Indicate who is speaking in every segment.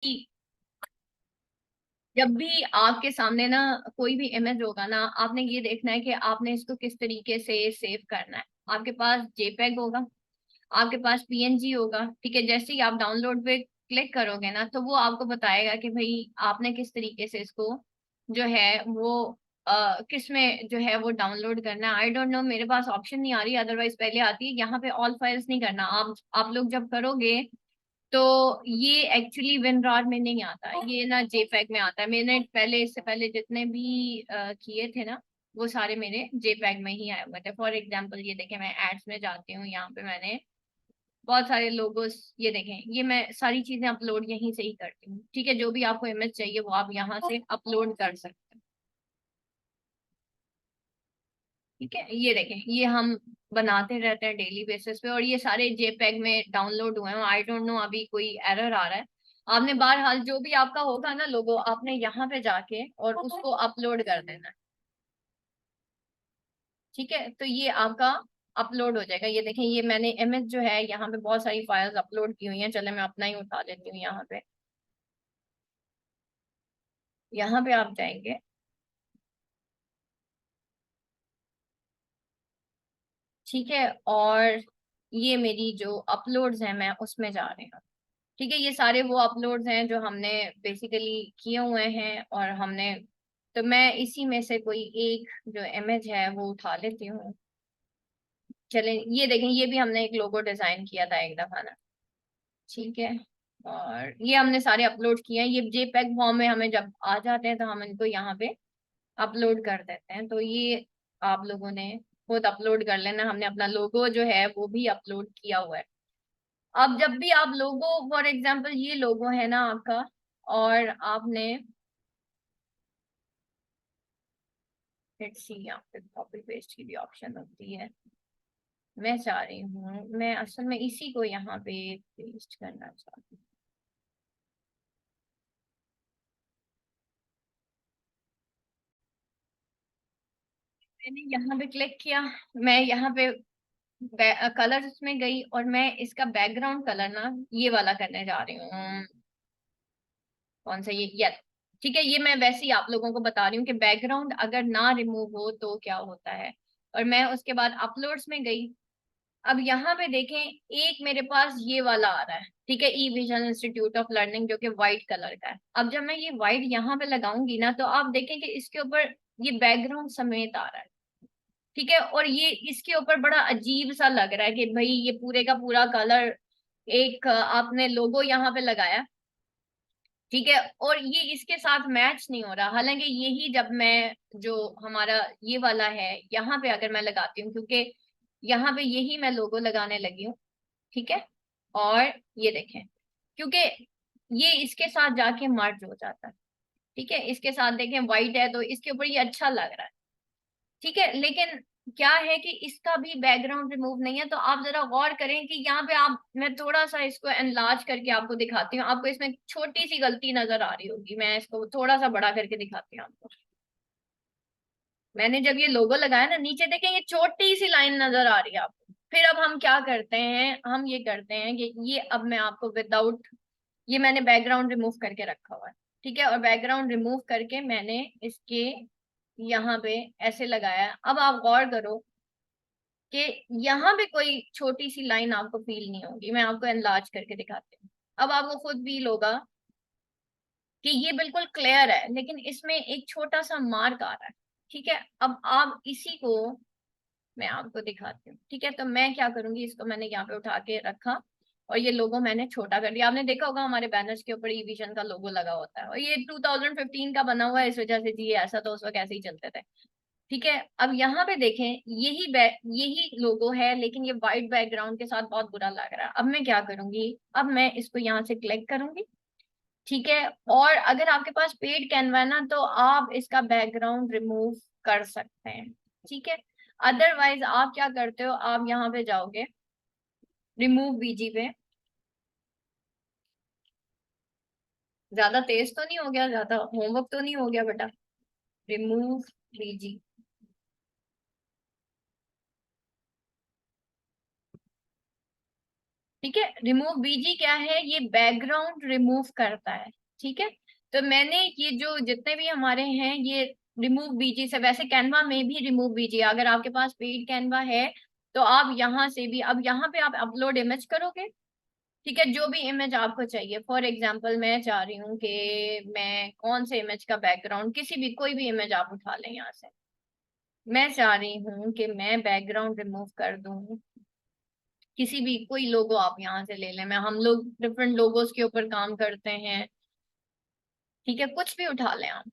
Speaker 1: कि जब भी आपके सामने ना कोई भी इमेज होगा ना, आपने ये देखना है कि आपने इसको किस तरीके से सेव करना है। आपके पास जेपेग होगा, आपके पास पीएनजी होगा, ठीक है। जैसे ही आप डाउनलोड पे क्लिक करोगे ना, तो वो आपको बताएगा कि भाई आपने किस तरीके से इसको जो है वो किस में जो है वो डाउनलोड करना है। आई डोंट नो, मेरे पास ऑप्शन नहीं आ रही, अदरवाइज पहले आती है। यहाँ पे ऑल फाइल्स नहीं करना, आप लोग जब करोगे तो ये एक्चुअली विनरार में नहीं आता, ये ना जेपैग में आता है। मैंने पहले, इससे पहले जितने भी किए थे ना, वो सारे मेरे जेपैग में ही आए हुए थे। फॉर एग्जाम्पल ये देखें, मैं एड्स में जाती हूँ, यहाँ पे मैंने बहुत सारे लोगोस, ये देखें, ये मैं सारी चीजें अपलोड यहीं से ही करती हूँ, ठीक है। जो भी आपको इमेज चाहिए वो आप यहाँ से अपलोड कर सकते हैं, ठीक है। ये देखें, ये हम बनाते रहते हैं डेली बेसिस पे, और ये सारे जेपैग में डाउनलोड हुए हैं। आई डोंट नो अभी कोई एरर आ रहा है। आपने बहरहाल जो भी आपका होगा ना लोगो, आपने यहाँ पे जाके और उसको अपलोड कर देना है, ठीक है। तो ये आपका अपलोड हो जाएगा। ये देखें, ये मैंने इमेज जो है यहाँ पे बहुत सारी फाइल्स अपलोड की हुई हैं। चले मैं अपना ही उठा लेती हूँ। यहाँ पे आप जाएंगे, ठीक है। और ये मेरी जो अपलोड्स हैं, मैं उसमें जा रही हूँ, ठीक है। ये सारे वो अपलोड्स हैं जो हमने बेसिकली किए हुए हैं, और हमने, तो मैं इसी में से कोई एक जो इमेज है वो उठा लेती हूँ। चलें, ये देखें, ये भी हमने एक लोगो डिजाइन किया था एक दफा ना, ठीक है। और ये हमने सारे अपलोड किए हैं। ये जेपैग फॉर्म में हमें जब आ जाते हैं तो हम इनको यहाँ पे अपलोड कर देते हैं। तो ये आप लोगों ने खुद अपलोड कर लेना। हमने अपना लोगो जो है वो भी अपलोड किया हुआ है। अब जब भी आप लोगो, फॉर एग्जांपल ये लोगो है ना आपका, और आपने, लेट्स सी, यहाँ पे कॉपी पेस्ट की भी ऑप्शन होती है। मैं चाह रही हूँ, मैं असल में इसी को यहाँ पे पेस्ट करना चाहती हूँ। मैंने यहाँ पे क्लिक किया, मैं यहाँ पे कलर्स में गई, और मैं इसका बैकग्राउंड कलर ना ये वाला करने जा रही हूँ। कौन सा, ये, ठीक है। ये मैं वैसे ही आप लोगों को बता रही हूँ कि बैकग्राउंड अगर ना रिमूव हो तो क्या होता है। और मैं उसके बाद अपलोड्स में गई। अब यहाँ पे देखें, एक मेरे पास ये वाला आ रहा है, ठीक है, ई विजन इंस्टीट्यूट ऑफ लर्निंग, जो कि व्हाइट कलर का है। अब जब मैं ये व्हाइट यहाँ पे लगाऊंगी ना, तो आप देखें कि इसके ऊपर ये बैकग्राउंड समेत आ रहा है, ठीक है। और ये इसके ऊपर बड़ा अजीब सा लग रहा है कि भाई ये पूरे का पूरा कलर एक आपने लोगो यहाँ पे लगाया, ठीक है, और ये इसके साथ मैच नहीं हो रहा। हालांकि यही जब मैं जो हमारा ये वाला है यहाँ पे अगर मैं लगाती हूँ, क्योंकि यहाँ पे यही मैं लोगो लगाने लगी हूँ, ठीक है। और ये देखें, क्योंकि ये इसके साथ जाके मर्ज हो जाता है, ठीक है। इसके साथ देखें व्हाइट है तो इसके ऊपर ये अच्छा लग रहा है, ठीक है। लेकिन क्या है कि इसका भी बैकग्राउंड रिमूव नहीं है। तो आप जरा गौर करें कि यहाँ पे आप, मैं थोड़ा सा इसको एनलार्ज करके आपको दिखाती हूँ। आपको इसमें छोटी सी गलती नजर आ रही होगी, मैं इसको थोड़ा सा बड़ा करके दिखाती हूँ आपको। मैंने जब ये लोगो लगाया ना, नीचे देखें ये छोटी सी लाइन नजर आ रही है आपको। फिर अब हम क्या करते हैं, हम ये करते हैं कि ये अब मैं आपको विदाउट, ये मैंने बैकग्राउंड रिमूव करके रखा हुआ है, ठीक है। और बैकग्राउंड रिमूव करके मैंने इसके यहाँ पे ऐसे लगाया। अब आप गौर करो कि यहाँ पे कोई छोटी सी लाइन आपको फील नहीं होगी। मैं आपको एनलार्ज करके दिखाती हूँ। अब आपको खुद फील होगा कि ये बिल्कुल क्लियर है, लेकिन इसमें एक छोटा सा मार्क आ रहा है, ठीक है। अब आप इसी को मैं आपको दिखाती हूँ, ठीक है। तो मैं क्या करूंगी, इसको मैंने यहाँ पे उठा के रखा, और ये लोगो मैंने छोटा कर दिया। आपने देखा होगा हमारे बैनर्स के ऊपर ई विजन का लोगो लगा होता है, और ये 2015 का बना हुआ है, इस वजह से जी ये ऐसा, तो उस वक्त ऐसे ही चलते थे, ठीक है। अब यहाँ पे देखें, यही लोगो है, लेकिन ये व्हाइट बैकग्राउंड के साथ बहुत बुरा लग रहा है। अब मैं क्या करूंगी, अब मैं इसको यहाँ से क्लिक करूंगी, ठीक है। और अगर आपके पास पेड कैनवा है ना, तो आप इसका बैकग्राउंड रिमूव कर सकते हैं, ठीक है। अदरवाइज आप क्या करते हो, आप यहाँ पे जाओगे रिमूव बीजी पे। ज्यादा तेज तो नहीं हो गया, ज्यादा होमवर्क तो नहीं हो गया बेटा? रिमूव बीजी, ठीक है, रिमूव बीजी क्या है, ये बैकग्राउंड रिमूव करता है। ठीक है, तो मैंने ये जो जितने भी हमारे हैं ये रिमूव बीजी से, वैसे कैनवा में भी रिमूव बीजी, अगर आपके पास पेड कैनवा है तो आप यहाँ से भी, अब यहाँ पे आप अपलोड इमेज करोगे। ठीक है, जो भी इमेज आपको चाहिए, फॉर एग्जांपल मैं चाह रही हूँ कि मैं कौन से इमेज का बैकग्राउंड, किसी भी कोई भी इमेज आप उठा लें यहाँ से। मैं चाह रही हूँ कि मैं बैकग्राउंड रिमूव कर दूं, किसी भी कोई लोगो आप यहाँ से ले लें, मैं हम लोग डिफरेंट लोगोस के ऊपर काम करते हैं। ठीक है, कुछ भी उठा लें आप।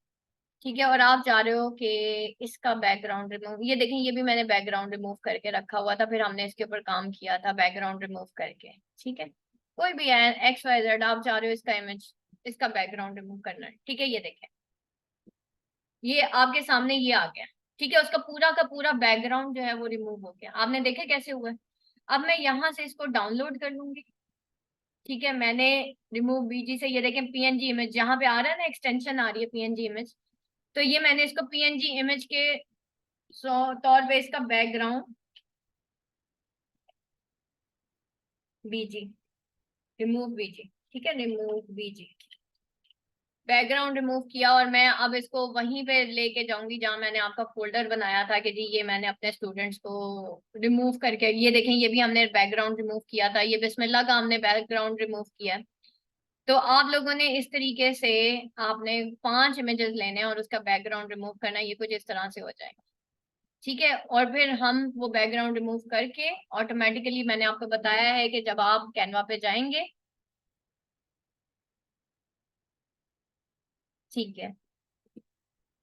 Speaker 1: ठीक है, और आप चाह रहे हो कि इसका बैकग्राउंड रिमूव, ये देखें ये भी मैंने बैकग्राउंड रिमूव करके रखा हुआ था, फिर हमने इसके ऊपर काम किया था बैकग्राउंड रिमूव करके। ठीक है, कोई भी है एक्स वाई जेड, आप चाह रहे हो इसका इमेज, इसका बैकग्राउंड रिमूव करना है। ठीक है, ये देखें ये आपके सामने ये आ गया। ठीक है, उसका पूरा का पूरा बैकग्राउंड जो है वो रिमूव हो गया, आपने देखे कैसे हुआ है। अब मैं यहाँ से इसको डाउनलोड कर लूंगी। ठीक है, मैंने रिमूव बीजी से, ये देखें पीएनजी इमेज यहाँ पे आ रहा है ना, एक्सटेंशन आ रही है पीएनजी इमेज। तो ये मैंने इसको पीएनजी इमेज के तौर पे इसका बैकग्राउंड बीजी, रिमूव बीजी। ठीक है, रिमूव बीजी, बैकग्राउंड रिमूव किया, और मैं अब इसको वहीं पे लेके जाऊंगी जहां मैंने आपका फोल्डर बनाया था कि जी ये मैंने अपने स्टूडेंट्स को रिमूव करके, ये देखें ये भी हमने बैकग्राउंड रिमूव किया था, ये बिस्मिल्लाह का हमने बैकग्राउंड रिमूव किया। तो आप लोगों ने इस तरीके से, आपने 5 इमेजेस लेने हैं और उसका बैकग्राउंड रिमूव करना, ये कुछ इस तरह से हो जाएगा। ठीक है, और फिर हम वो बैकग्राउंड रिमूव करके ऑटोमेटिकली, मैंने आपको बताया है कि जब आप कैनवा पे जाएंगे, ठीक है,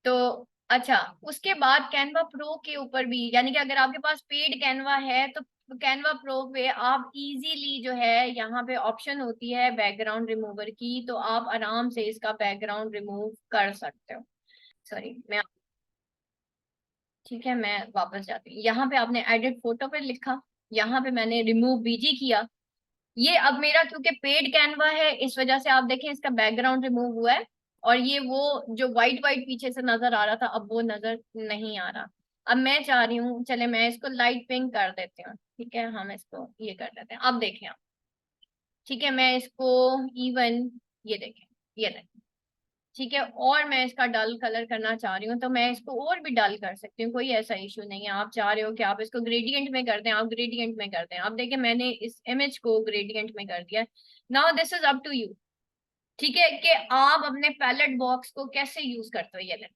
Speaker 1: तो अच्छा, उसके बाद कैनवा प्रो के ऊपर भी, यानी कि अगर आपके पास पेड कैनवा है तो कैनवा प्रो पे आप इजीली जो है, यहाँ पे ऑप्शन होती है बैकग्राउंड रिमूवर की, तो आप आराम से इसका बैकग्राउंड रिमूव कर सकते हो। सॉरी मैं, ठीक है मैं वापस जाती हूँ, यहाँ पे आपने एडिट फोटो पे लिखा, यहाँ पे मैंने रिमूव बीजी किया। ये अब मेरा क्योंकि पेड कैनवा है इस वजह से आप देखें इसका बैकग्राउंड रिमूव हुआ है, और ये वो जो व्हाइट व्हाइट पीछे से नजर आ रहा था अब वो नजर नहीं आ रहा। अब मैं चाह रही हूँ, चले मैं इसको लाइट पिंक कर देती हूँ। ठीक है, हम इसको ये कर देते हैं, अब देखें आप। ठीक है, मैं इसको इवन, ये देखें, ये देखें। ठीक है, और मैं इसका डल कलर करना चाह रही हूँ तो मैं इसको और भी डल कर सकती हूँ, कोई ऐसा इशू नहीं है। आप चाह रहे हो कि आप इसको ग्रेडियंट में कर दें, आप ग्रेडियंट में कर दें। अब देखिए मैंने इस इमेज को ग्रेडियंट में कर दिया। Now this is up to you. ठीक है, कि आप अपने पैलेट बॉक्स को कैसे यूज करते हो, ये लें।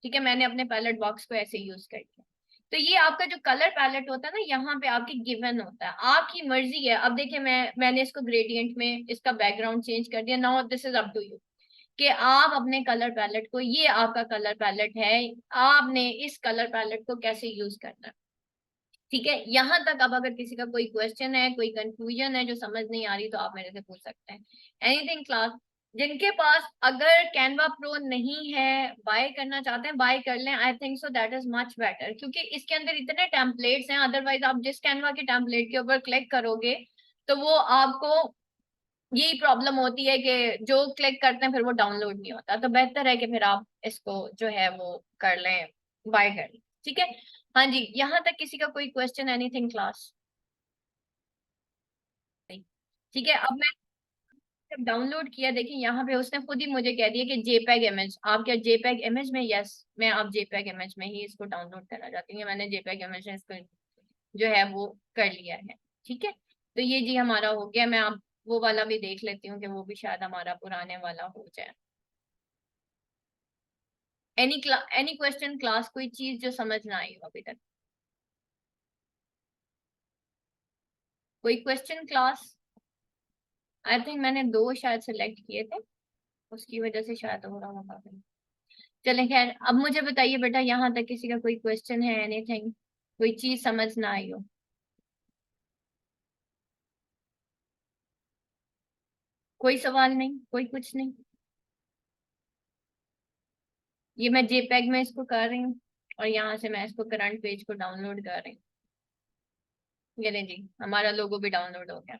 Speaker 1: ठीक है, मैंने अपने पैलेट बॉक्स को ऐसे यूज कर दिया। तो ये आपका जो कलर पैलेट होता है ना, यहाँ पे आपकी गिवन होता है, आपकी मर्जी है। अब देखिए मैंने इसको ग्रेडियंट में इसका बैकग्राउंड चेंज कर दिया। Now this is up to you कि आप अपने कलर पैलेट को, ये आपका कलर पैलेट है, आपने इस कलर पैलेट को कैसे यूज करना है। ठीक है, यहाँ तक अब अगर किसी का कोई क्वेश्चन है, कोई कंफ्यूजन है जो समझ नहीं आ रही, तो आप मेरे से पूछ सकते हैं। एनीथिंग क्लास, जिनके पास अगर कैनवा प्रो नहीं है, बाय करना चाहते हैं बाय कर लें, I think so that is much better, क्योंकि इसके अंदर इतने टेम्पलेट्स हैं। अदरवाइज आप जिस कैनवा के टेम्पलेट के ऊपर क्लिक करोगे तो वो आपको, यही प्रॉब्लम होती है कि जो क्लिक करते हैं फिर वो डाउनलोड नहीं होता। तो बेहतर है कि फिर आप इसको जो है वो कर लें, बाय कर लें। ठीक है, हाँ जी, यहाँ तक किसी का कोई क्वेश्चन, एनीथिंग क्लास? ठीक है, अब मैं जब डाउनलोड किया, देखिए यहाँ पे उसने खुद ही मुझे कह दिया कि जेपैग इमेज, आप क्या जेपैग इमेज में, यस मैं आप जेपैग इमेज में ही इसको डाउनलोड करना चाहती हूँ, मैंने जेपैग इमेज में इसको जो है वो कर लिया है। ठीक है, तो ये जी हमारा हो गया। मैं आप वो वाला भी देख लेती हूँ कि वो भी शायद हमारा पुराने वाला हो जाए। एनी क्वेश्चन क्लास, कोई चीज जो समझ ना आई हो अभी तक, कोई क्वेश्चन क्लास? आई थिंक मैंने 2 शायद सिलेक्ट किए थे, उसकी वजह से शायद हो रहा होगा। चलें खैर, अब मुझे बताइए बेटा, यहाँ तक किसी का कोई क्वेश्चन है, एनीथिंग, कोई चीज समझ ना आई हो? कोई सवाल नहीं, कोई कुछ नहीं। ये मैं जेपैग में इसको कर रही हूँ, और यहाँ से मैं इसको करंट पेज को डाउनलोड कर रही हूँ। ये ले जी, हमारा लोगो भी डाउनलोड हो गया।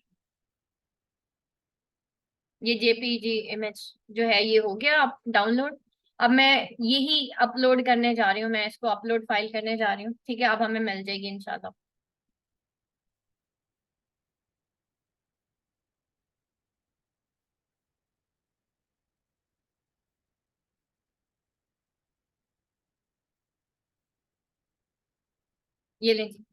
Speaker 1: ये जेपीजी इमेज जो है ये हो गया आप डाउनलोड। अब मैं यही अपलोड करने जा रही हूँ, मैं इसको अपलोड फाइल करने जा रही हूँ। ठीक है, अब हमें मिल जाएगी इंशाल्लाह। ये लें जी,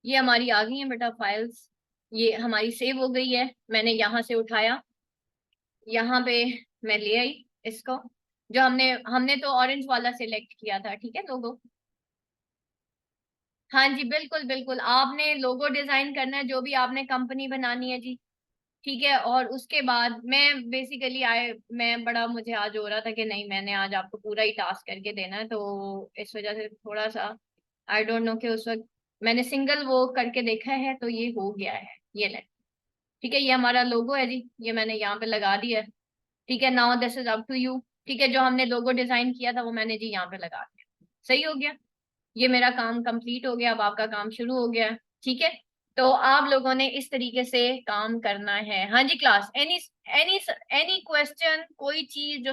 Speaker 1: ये हमारी आ गई है बेटा फाइल्स, ये हमारी सेव हो गई है। मैंने यहाँ से उठाया, यहाँ पे मैं ले आई इसको, जो हमने हमने तो ऑरेंज वाला सिलेक्ट किया था, ठीक है लोगो। हाँ जी बिल्कुल बिल्कुल, आपने लोगो डिजाइन करना है, जो भी आपने कंपनी बनानी है जी, ठीक है। और उसके बाद मैं बेसिकली आए, मैं बड़ा, मुझे आज हो रहा था कि नहीं मैंने आज आपको पूरा ही टास्क करके देना है, तो इस वजह से थोड़ा सा आई डोंट नो कि उस वक्त मैंने सिंगल वो करके देखा है तो ये हो गया है। ये ले, ठीक है, ये हमारा लोगो है जी, ये मैंने यहाँ पे लगा दिया है। ठीक है, now this is up to you. ठीक है, जो हमने लोगो डिजाइन किया था वो मैंने जी यहाँ पे लगा दिया, सही हो गया। ये मेरा काम कंप्लीट हो गया, अब आपका काम शुरू हो गया है। ठीक है, तो आप लोगों ने इस तरीके से काम करना है। हाँ जी class, any any any question, कोई चीज जो